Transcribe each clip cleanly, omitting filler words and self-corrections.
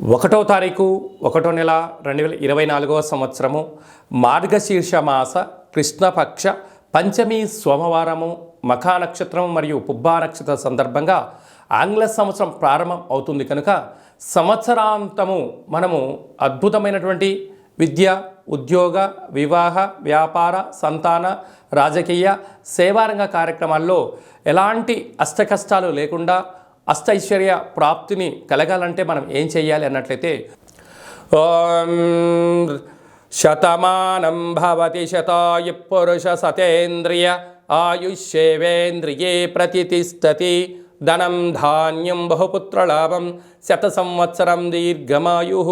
ఒకటో తారీఖు 1వ నెల 2024 సంవత్సరము మార్గశీర్ష మాస కృష్ణపక్ష పంచమి సోమవారము మఖా నక్షత్రం మరియు పుబ్బా నక్షత్ర సందర్భంగా ఆంగ్ల సంవత్సరం ప్రారంభం అవుతుంది కనుక సంవత్సరాంతము మనము అద్భుతమైనటువంటి విద్య, ఉద్యోగ, వివాహ, వ్యాపార, సంతాన, రాజకీయ, సేవారంగ కార్యక్రమాల్లో ఎలాంటి అష్టకష్టాలు లేకుండా అష్టైశ్వర్య ప్రాప్తిని కలగాలంటే మనం ఏం చేయాలి అన్నట్లయితే ఓం శతమానం భవతి శతాయు పురుష సతేంద్రియ ఆయుష్యేవేంద్రియే ప్రతిష్టతి ధనం ధాన్యం బహుపుత్రలాభం శత సంవత్సరం దీర్ఘమాయు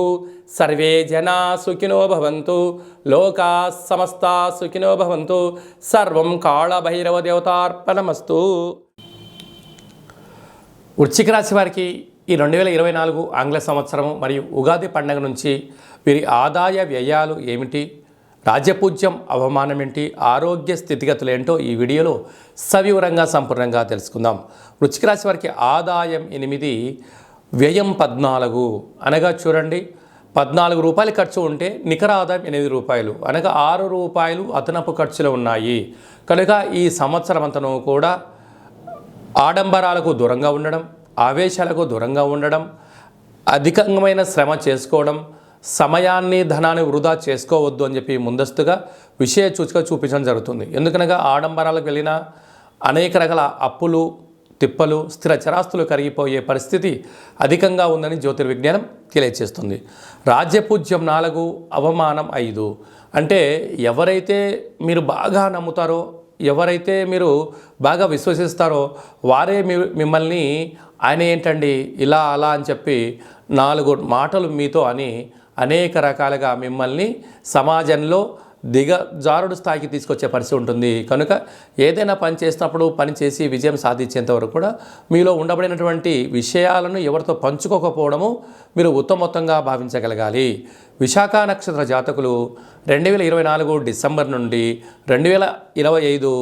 సర్వే జనా సుఖినో భవంతు లోకా సమస్తా సుఖినో భవంతు సర్వం కాళభైరవ దేవతార్పణమస్తు. వృశ్చిక రాశి వారికి ఈ 2024 ఆంగ్ల సంవత్సరము మరియు ఉగాది పండుగ నుంచి వీరి ఆదాయ వ్యయాలు ఏమిటి, రాజ్యపూజ్యం అవమానం ఏంటి, ఆరోగ్య స్థితిగతులు ఏంటో ఈ వీడియోలో సవివరంగా సంపూర్ణంగా తెలుసుకుందాం. వృశ్చిక రాశి వారికి ఆదాయం 8, వ్యయం 14. అనగా చూడండి, 14 రూపాయలు ఖర్చు ఉంటే నికర ఆదాయం 8 రూపాయలు, అనగా 6 రూపాయలు అదనపు ఖర్చులు ఉన్నాయి. కనుక ఈ సంవత్సరం అంతను కూడా ఆడంబరాలకు దూరంగా ఉండడం, ఆవేశాలకు దూరంగా ఉండడం, అధికమైన శ్రమ చేసుకోవడం, సమయాన్ని ధనాన్ని వృధా చేసుకోవద్దు అని చెప్పి ముందస్తుగా విషయ సూచిక చూపించడం జరుగుతుంది. ఎందుకనగా ఆడంబరాలకు వెళ్ళిన అనేక రకాల అప్పులు, తిప్పలు, స్థిర చరాస్తులు కరిగిపోయే పరిస్థితి అధికంగా ఉందని జ్యోతిర్విజ్ఞానం తెలియజేస్తుంది. రాజ్యపూజ్యం 4, అవమానం 5. అంటే ఎవరైతే మీరు బాగా నమ్ముతారో, ఎవరైతే మీరు బాగా విశ్వసిస్తారో వారే మిమ్మల్ని ఆయన ఏంటండి ఇలా అలా అని చెప్పి 4 మాటలు మీతో అని అనేక రకాలుగా మిమ్మల్ని సమాజంలో దిగజారుడు స్థాయికి తీసుకొచ్చే పరిస్థితి ఉంటుంది. కనుక ఏదైనా పని చేసినప్పుడు పని చేసి విజయం సాధించేంత వరకు కూడా మీలో ఉండబడినటువంటి విషయాలను ఎవరితో పంచుకోకపోవడము మీరు ఉత్తమోత్తంగా భావించగలగాలి. విశాఖ నక్షత్ర జాతకులు 2024 డిసెంబర్ నుండి 2025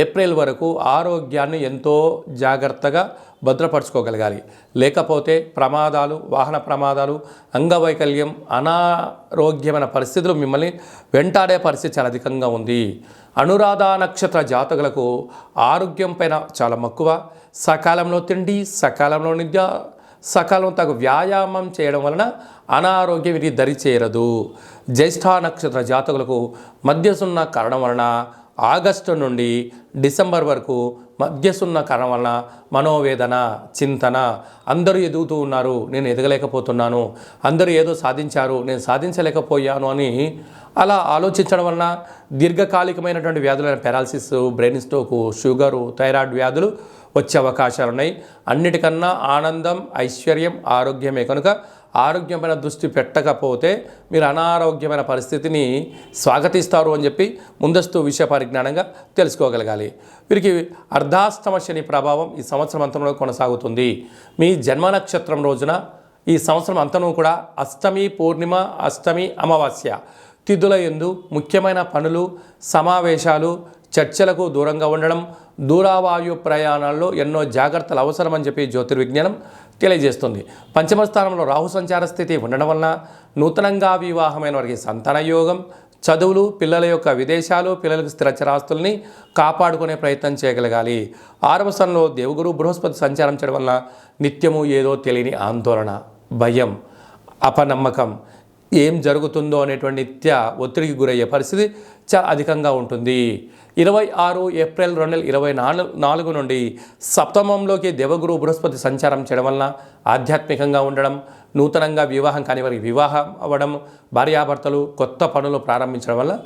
ఏప్రిల్ వరకు ఆరోగ్యాన్ని ఎంతో జాగ్రత్తగా భద్రపరచుకోగలగాలి. లేకపోతే ప్రమాదాలు, వాహన ప్రమాదాలు, అంగవైకల్యం, అనారోగ్యమైన పరిస్థితులు మిమ్మల్ని వెంటాడే పరిస్థితి చాలా అధికంగా ఉంది. అనురాధ నక్షత్ర జాతకులకు ఆరోగ్యం పైన చాలా మక్కువ. సకాలంలో తిండి, సకాలంలో నిద్ర, సకాలం తగు వ్యాయామం చేయడం వలన అనారోగ్యం వీరికి దరి చేరదు. జ్యేష్ఠ నక్షత్ర జాతకులకు మధ్యసున్న కారణం వలన ఆగస్టు నుండి డిసెంబర్ వరకు మధ్యసున్న కారణం వలన మనోవేదన, చింతన, అందరూ ఎదుగుతూ ఉన్నారు, నేను ఎదగలేకపోతున్నాను, అందరూ ఏదో సాధించారు, నేను సాధించలేకపోయాను అని అలా ఆలోచించడం వలన దీర్ఘకాలికమైనటువంటి వ్యాధులైన paralysis, brain stroke, sugar, thyroid వ్యాధులు వచ్చే అవకాశాలు ఉన్నాయి. అన్నిటికన్నా ఆనందం, ఐశ్వర్యం, ఆరోగ్యమే. కనుక ఆరోగ్యమైన దృష్టి పెట్టకపోతే మీరు అనారోగ్యమైన పరిస్థితిని స్వాగతిస్తారు అని చెప్పి ముందస్తు విషయ పరిజ్ఞానంగా తెలుసుకోగలగాలి. వీరికి అర్ధాష్టమ శని ప్రభావం ఈ సంవత్సరం అంతంలో కొనసాగుతుంది. మీ జన్మ నక్షత్రం రోజున ఈ సంవత్సరం అంతను కూడా అష్టమి, పూర్ణిమ, అష్టమి, అమావాస్య తిథుల యందు ముఖ్యమైన పనులు, సమావేశాలు, చర్చలకు దూరంగా ఉండడం, దూరవాయు ప్రయాణాల్లో ఎన్నో జాగ్రత్తలు అవసరమని చెప్పి జ్యోతిర్విజ్ఞానం తెలియజేస్తుంది. పంచమ స్థానంలో రాహు సంచార స్థితి ఉండడం వలన నూతనంగా వివాహమైన వారికి సంతాన యోగం, చదువులు, పిల్లల యొక్క విదేశాలు, పిల్లలకు స్థిరచరాస్తుల్ని కాపాడుకునే ప్రయత్నం చేయగలగాలి. 6వ స్థానంలో దేవగురు బృహస్పతి సంచారం చేయడం వలన నిత్యము ఏదో తెలియని ఆందోళన, భయం, అపనమ్మకం, ఏం జరుగుతుందో అనేటువంటి నిత్య ఒత్తిడికి గురయ్యే పరిస్థితి చాలా అధికంగా ఉంటుంది. 26 ఏప్రిల్ 2024 నుండి సప్తమంలోకి దేవగురు బృహస్పతి సంచారం చేయడం వలన ఆధ్యాత్మికంగా ఉండడం, నూతనంగా వివాహం కాని వారికి వివాహం అవ్వడం, భార్యాభర్తలు కొత్త పనులు ప్రారంభించడం వల్ల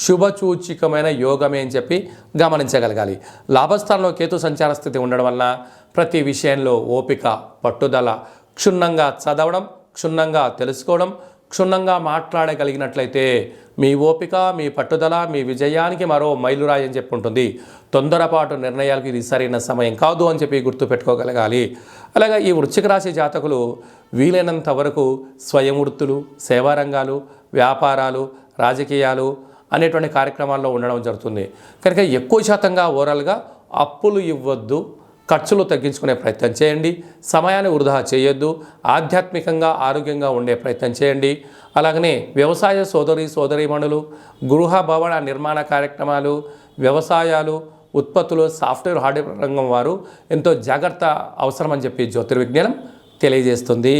శుభసూచికమైన యోగమే అని చెప్పి గమనించగలగాలి. లాభస్థానంలో కేతు సంచార స్థితి ఉండడం వలన ప్రతి విషయంలో ఓపిక, పట్టుదల, క్షుణ్ణంగా చదవడం, క్షుణ్ణంగా తెలుసుకోవడం, క్షుణ్ణంగా మాట్లాడగలిగినట్లయితే మీ ఓపిక, మీ పట్టుదల మీ విజయానికి మరో మైలురాయి అని చెప్పి ఉంటుంది. తొందరపాటు నిర్ణయాలకు ఇది సరైన సమయం కాదు అని చెప్పి గుర్తుపెట్టుకోగలగాలి. అలాగే ఈ వృశ్చిక రాశి జాతకులు వీలైనంత వరకు స్వయం వృత్తులు, సేవారంగాలు, వ్యాపారాలు, రాజకీయాలు అనేటువంటి కార్యక్రమాల్లో ఉండడం జరుగుతుంది. కనుక ఎక్కువ శాతంగా ఓవరాల్గా అప్పులు ఇవ్వద్దు, ఖర్చులు తగ్గించుకునే ప్రయత్నం చేయండి. సమయాన్ని వృధా చేయొద్దు. ఆధ్యాత్మికంగా ఆరోగ్యంగా ఉండే ప్రయత్నం చేయండి. అలాగనే వ్యవసాయ సోదరీమణులు, గృహ భవన నిర్మాణ కార్యక్రమాలు, వ్యవసాయాలు, ఉత్పత్తులు, సాఫ్ట్వేర్ హార్డ్వేర్ రంగం వారు ఎంతో జాగ్రత్త అవసరమని చెప్పి జ్యోతిర్విజ్ఞానం తెలియజేస్తుంది.